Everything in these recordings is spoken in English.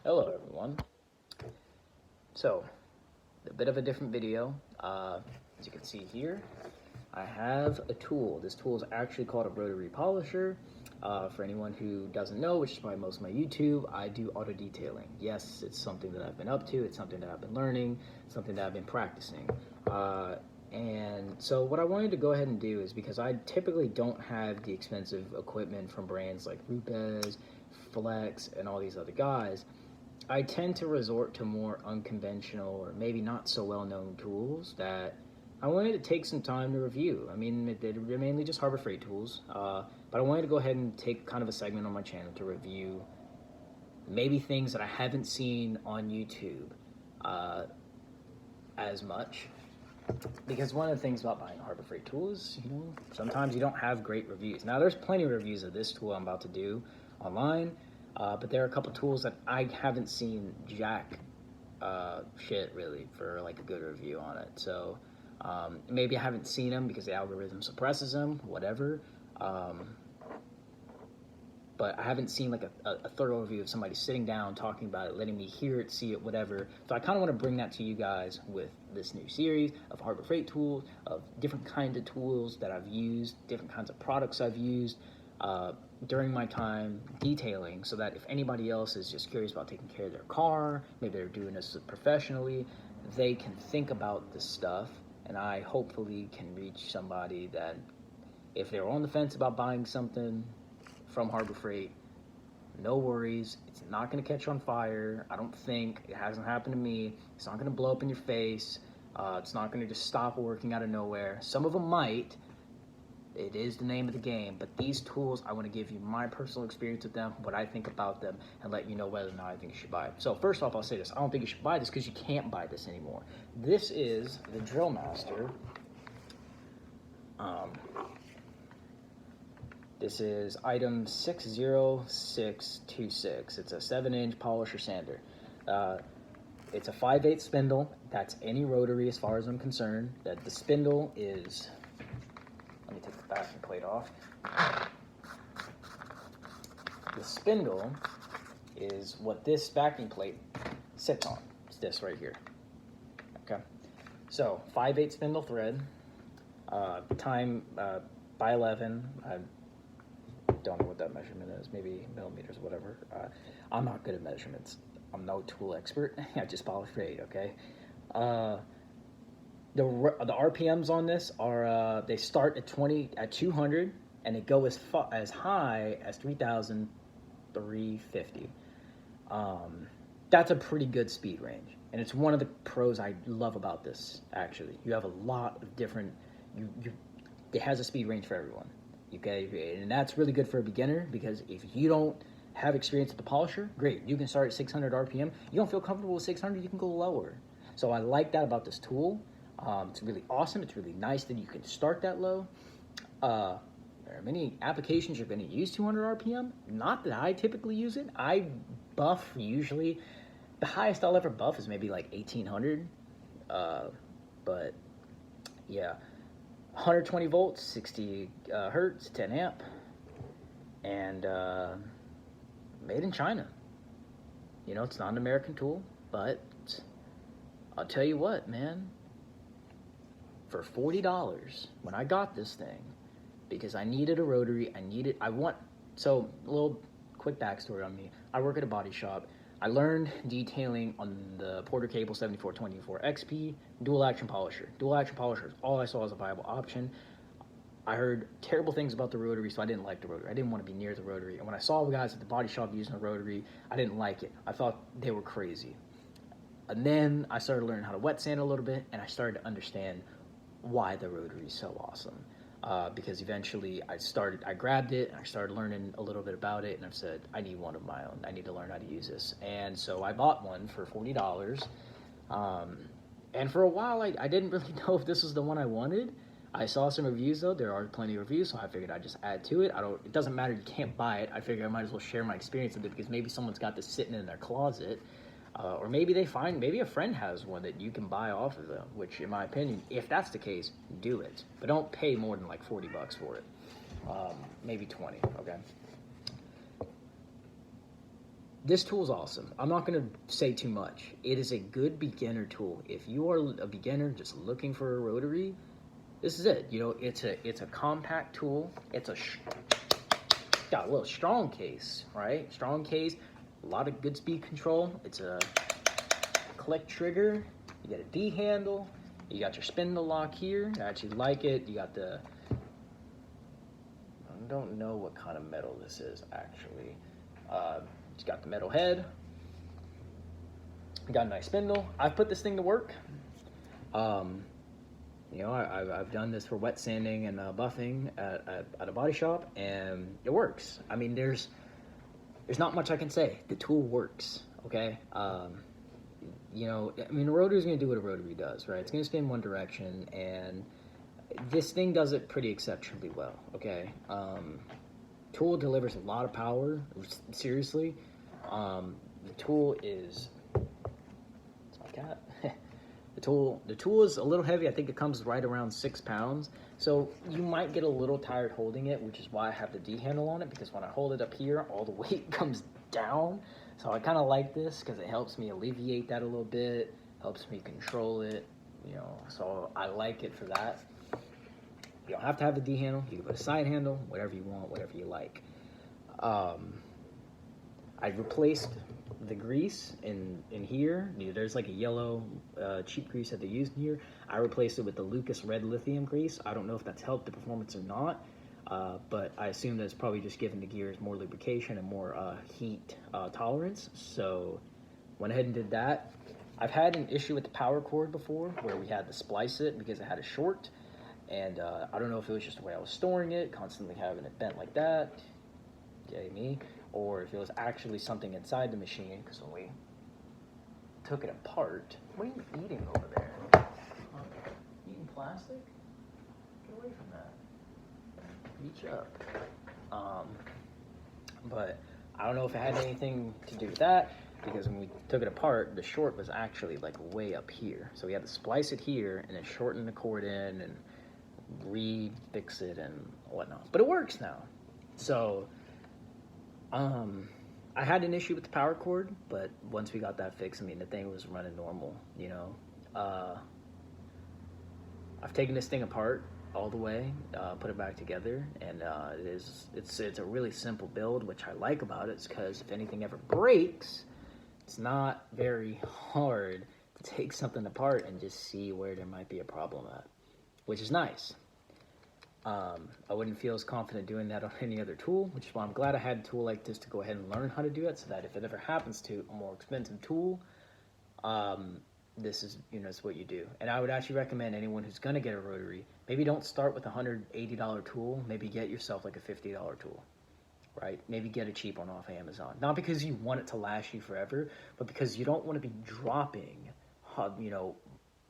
Hello everyone. So, a bit of a different video. As you can see here, I have a tool. This tool is actually called a rotary polisher. For anyone who doesn't know, which is probably most of my YouTube, I do auto detailing. Yes, it's something that I've been up to, it's something that I've been learning, something that I've been practicing. And so what I wanted to go ahead and do is, because I typically don't have the expensive equipment from brands like Rupes, Flex, and all these other guys, I tend to resort to more unconventional or maybe not so well-known tools that I wanted to take some time to review. I mean, they're mainly just Harbor Freight tools, but I wanted to go ahead and take kind of a segment on my channel to review maybe things that I haven't seen on YouTube as much. Because one of the things about buying Harbor Freight tools, sometimes you don't have great reviews. Now, there's plenty of reviews of this tool I'm about to do online, but there are a couple tools that I haven't seen jack shit really for like a good review on it. So maybe I haven't seen them because the algorithm suppresses them, whatever. But I haven't seen like a thorough review of somebody sitting down, talking about it, letting me hear it, see it, whatever. So I kind of want to bring that to you guys with this new series of Harbor Freight tools, of different kinds of tools that I've used, different kinds of products I've used during my time detailing, so that if anybody else is just curious about taking care of their car, maybe they're doing this professionally, they can think about this stuff, and I hopefully can reach somebody that if they're on the fence about buying something from Harbor Freight, no worries, it's not going to catch on fire. I don't think. It hasn't happened to me. It's not going to blow up in your face. It's not going to just stop working out of nowhere. Some of them might. It is the name of the game, but these tools, I want to give you my personal experience with them, what I think about them, and let you know whether or not I think you should buy it. So first off, I'll say this. I don't think you should buy this because you can't buy this anymore. This is the Drillmaster. This is item 60626. It's a 7-inch polisher sander. It's a 5/8 spindle. That's any rotary as far as I'm concerned. That the spindle is, let me take the backing plate off. The spindle is what this backing plate sits on. It's this right here. Okay. So 5/8 spindle thread, time by 11. I don't know what that measurement is, maybe millimeters, whatever. I'm not good at measurements. I'm no tool expert. I just polish freight, okay? The RPMs on this are, they start at 200, and they go as high as 3,350. That's a pretty good speed range, and it's one of the pros I love about this, actually. You have a lot of different, it has a speed range for everyone. Okay, and that's really good for a beginner, because if you don't have experience with the polisher, great. You can start at 600 RPM. You don't feel comfortable with 600, you can go lower. So I like that about this tool. It's really awesome. It's really nice that you can start that low. There are many applications you're going to use 200 RPM. Not that I typically use it. I buff usually. The highest I'll ever buff is maybe like 1800. But yeah. 120 volts, 60 hertz, 10 amp, and made in China. It's not an American tool, but I'll tell you what, man, for $40, when I got this thing, because I needed a rotary, so a little quick backstory on me. I work at a body shop. I learned detailing on the Porter Cable 7424 XP dual action polisher. Dual action polisher is all I saw as a viable option. I heard terrible things about the rotary, so I didn't like the rotary. I didn't want to be near the rotary. And when I saw the guys at the body shop using a rotary, I didn't like it. I thought they were crazy. And then I started learning how to wet sand a little bit, and I started to understand why the rotary is so awesome. Because eventually I grabbed it and I started learning a little bit about it, and I've said, I need one of my own. I need to learn how to use this. And so I bought one for $40. And for a while, I didn't really know if this was the one I wanted. I saw some reviews though. There are plenty of reviews, so I figured I'd just add to it. It doesn't matter, you can't buy it. I figured I might as well share my experience with it, because maybe someone's got this sitting in their closet. Or maybe maybe a friend has one that you can buy off of them, which in my opinion, if that's the case, do it. But don't pay more than like $40 for it. Maybe 20, okay? This tool is awesome. I'm not going to say too much. It is a good beginner tool. If you are a beginner just looking for a rotary, this is it. You know, it's a compact tool. It's got a little strong case, right? Strong case, a lot of good speed control. It's a click trigger. You got a D handle. You got your spindle lock here. I actually like it. You got the, I don't know what kind of metal this is actually. It's got the metal head. Got a nice spindle. I've put this thing to work. You know, I've done this for wet sanding and buffing at a body shop, and it works. I mean, there's not much I can say. The tool works, okay? You know, I mean, a rotary is going to do what a rotary does, right? It's going to spin one direction, and this thing does it pretty exceptionally well, okay? Tool delivers a lot of power, seriously. The tool is, it's my cat. The tool is a little heavy. I think it comes right around 6 pounds. So you might get a little tired holding it, which is why I have the D handle on it, because when I hold it up here, all the weight comes down. So I kind of like this because it helps me alleviate that a little bit, helps me control it, you know, so I like it for that. You don't have to have a D handle. You can put a side handle, whatever you want, whatever you like. I replaced the grease in here. There's like a yellow cheap grease that they use in here. I replaced it with the Lucas Red Lithium grease. I don't know if that's helped the performance or not, but I assume that it's probably just giving the gears more lubrication and more heat tolerance. So went ahead and did that. I've had an issue with the power cord before where we had to splice it because it had a short. And I don't know if it was just the way I was storing it, constantly having it bent like that, yay me, or if it was actually something inside the machine, because when we took it apart, what are you eating over there? Eating plastic? Get away from that. Reach up. But I don't know if it had anything to do with that, because when we took it apart, the short was actually like way up here. So we had to splice it here and then shorten the cord in and re-fix it and whatnot, but it works now. So I had an issue with the power cord, but once we got that fixed, I mean, the thing was running normal, you know. I've taken this thing apart all the way, put it back together, and it's a really simple build, which I like about it, because if anything ever breaks, it's not very hard to take something apart and just see where there might be a problem at, which is nice. I wouldn't feel as confident doing that on any other tool, which is why I'm glad I had a tool like this to go ahead and learn how to do it, so that if it ever happens to a more expensive tool, this is, you know, it's what you do. And I would actually recommend anyone who's going to get a rotary, maybe don't start with a $180 tool, maybe get yourself like a $50 tool, right? Maybe get a cheap one off Amazon. Not because you want it to last you forever, but because you don't want to be dropping, you know,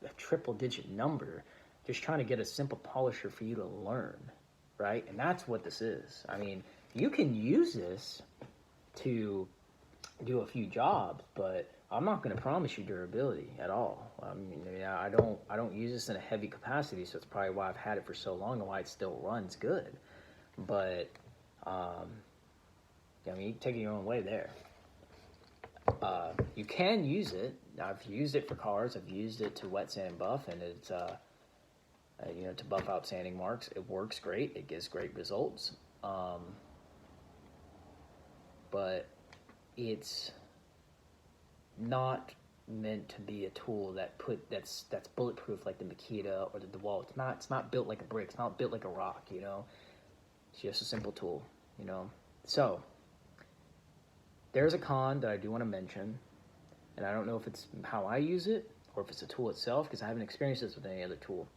a triple-digit number just trying to get a simple polisher for you to learn, right? And that's what this is. I mean, you can use this to do a few jobs, but I'm not going to promise you durability at all. I mean, I don't use this in a heavy capacity, so it's probably why I've had it for so long and why it still runs good. But I mean, you take it your own way there. You can use it. I've used it for cars. I've used it to wet sand and buff, and it's you know, to buff out sanding marks. It works great. It gives great results. But it's not meant to be a tool that's bulletproof like the Makita or the DeWalt. It's not built like a brick. It's not built like a rock, you know. It's just a simple tool, you know. So there's a con that I do want to mention, and I don't know if it's how I use it or if it's a tool itself, because I haven't experienced this with any other tool.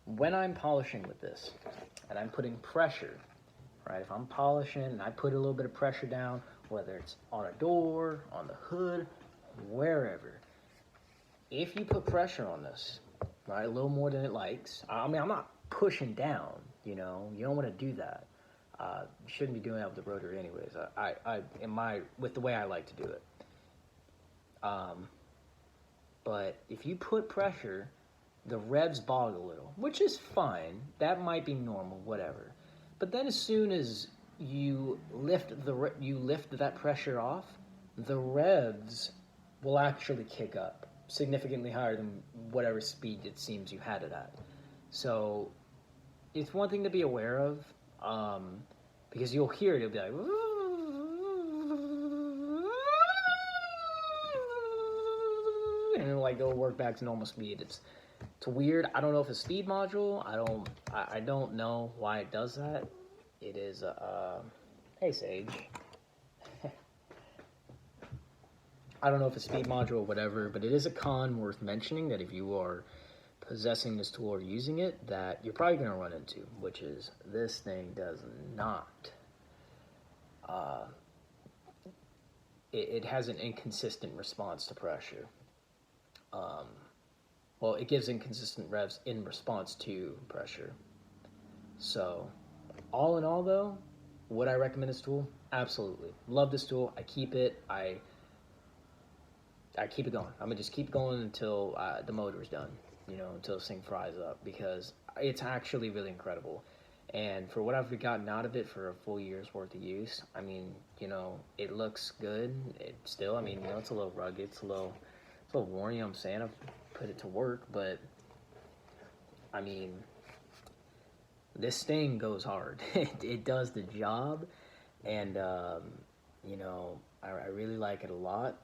When I'm polishing with this and I'm putting pressure, right, if I'm polishing and I put a little bit of pressure down, whether it's on a door, on the hood, wherever, if you put pressure on this, right, a little more than it likes, I mean, I'm not pushing down, you know, you don't want to do that. You shouldn't be doing that with the rotary anyways, with the way I like to do it. But if you put pressure, the revs bog a little, which is fine. That might be normal, whatever. But then as soon as you lift that pressure off, the revs will actually kick up significantly higher than whatever speed it seems you had it at. So it's one thing to be aware of, because you'll hear it, it'll be like, and it'll work back to normal speed. It's weird. I don't know if it's a speed module. I don't know why it does that. It is hey Sage. I don't know if it's a speed module or whatever, but it is a con worth mentioning that if you are possessing this tool or using it, that you're probably going to run into, which is this thing does not. It has an inconsistent response to pressure. Well, it gives inconsistent revs in response to pressure. So, all in all, though, would I recommend this tool? Absolutely. Love this tool. I keep it. I keep it going. I'm gonna just keep going until the motor's done. Until this thing fries up, because it's actually really incredible. And for what I've gotten out of it for a full year's worth of use, I mean, it looks good. It still, I mean, it's a little rugged. It's a little worn. You know what I'm saying? I've put it to work, but I mean, this thing goes hard. It does the job, and I really like it a lot,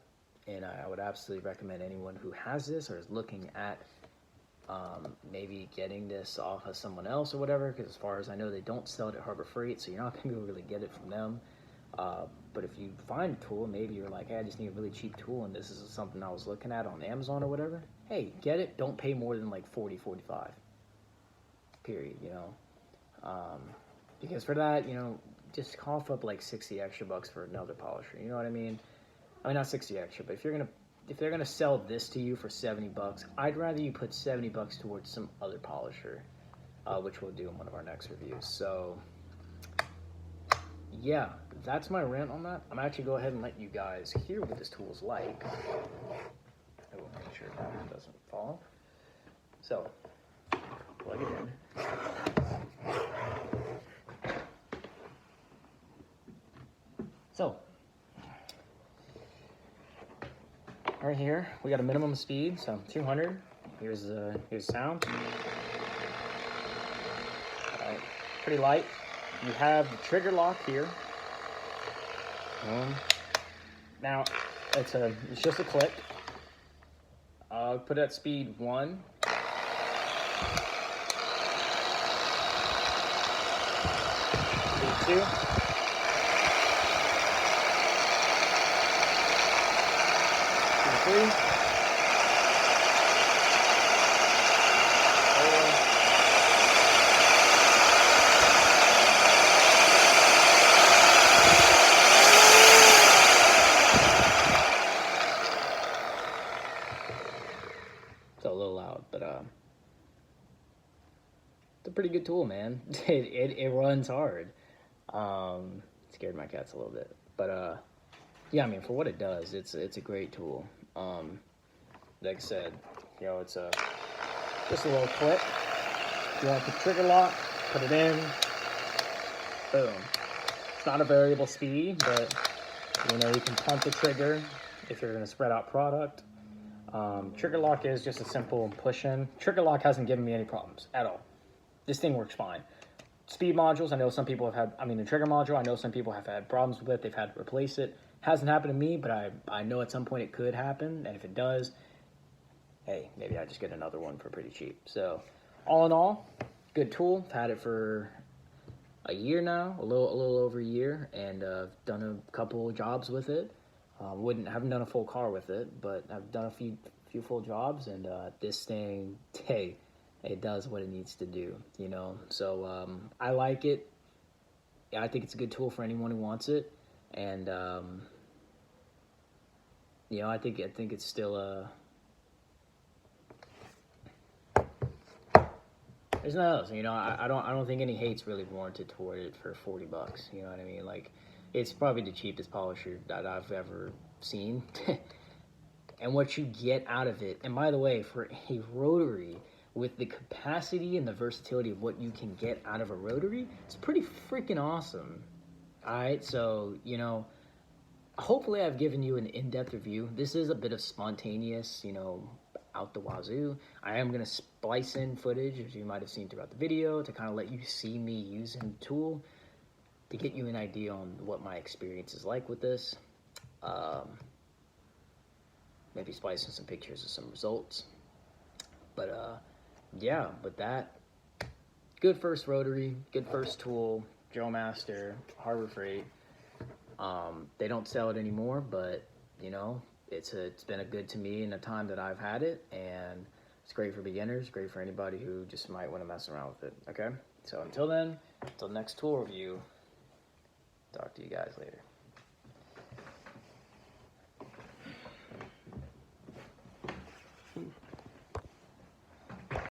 and I would absolutely recommend anyone who has this or is looking at maybe getting this off of someone else or whatever, because as far as I know, they don't sell it at Harbor Freight, so you're not going to really get it from them. But if you find a tool, maybe you're like, hey, I just need a really cheap tool, and this is something I was looking at on Amazon or whatever, hey, get it. Don't pay more than like $40, $45, period, because for that, just cough up like 60 extra bucks for another polisher, you know what I mean? I mean, not 60 extra, but if they're gonna sell this to you for 70 bucks, I'd rather you put 70 bucks towards some other polisher, which we'll do in one of our next reviews. So yeah, that's my rant on that. I'm actually go ahead and let you guys hear what this tool is like. I will make sure that doesn't fall. So plug it in. So right here, we got a minimum speed, so 200. Here's sound. All right, pretty light. You have the trigger lock here. Now, it's just a click. I'll put it at speed 1. Speed 2. Speed 3. So a little loud, but it's a pretty good tool, man. It runs hard. Scared my cats a little bit, but yeah, I mean, for what it does, it's a great tool. Like I said, it's just a little click. If you want the trigger lock, put it in. Boom. It's not a variable speed, but you can pump the trigger if you're going to spread out product. Trigger lock is just a simple push in. Trigger lock hasn't given me any problems at all. This thing works fine. Speed modules, I know some people have had, the trigger module, I know some people have had problems with it. They've had to replace it. Hasn't happened to me, but I know at some point it could happen. And if it does, hey, maybe I just get another one for pretty cheap. So all in all, good tool. I've had it for a year now, a little over a year, and I've done a couple of jobs with it. Haven't done a full car with it, but I've done a few full jobs, and this thing, hey, it does what it needs to do, So I like it. I think it's a good tool for anyone who wants it, and I think it's still there's nothing else, I don't think any hate's really warranted toward it for 40 bucks. You know what I mean? Like, it's probably the cheapest polisher that I've ever seen. And what you get out of it, and by the way, for a rotary, with the capacity and the versatility of what you can get out of a rotary, it's pretty freaking awesome. All right, so, you know, hopefully I've given you an in-depth review. This is a bit of spontaneous, you know, out the wazoo. I am going to splice in footage, as you might have seen throughout the video, to kind of let you see me using the tool, to get you an idea on what my experience is like with this. Maybe splice in some pictures of some results. But yeah, with that, good first rotary, good first tool, Drillmaster, Harbor Freight. They don't sell it anymore, but you know, it's been a good to me in the time that I've had it, and it's great for beginners, great for anybody who just might want to mess around with it. Okay, so until then, until next tool review, talk to you guys later.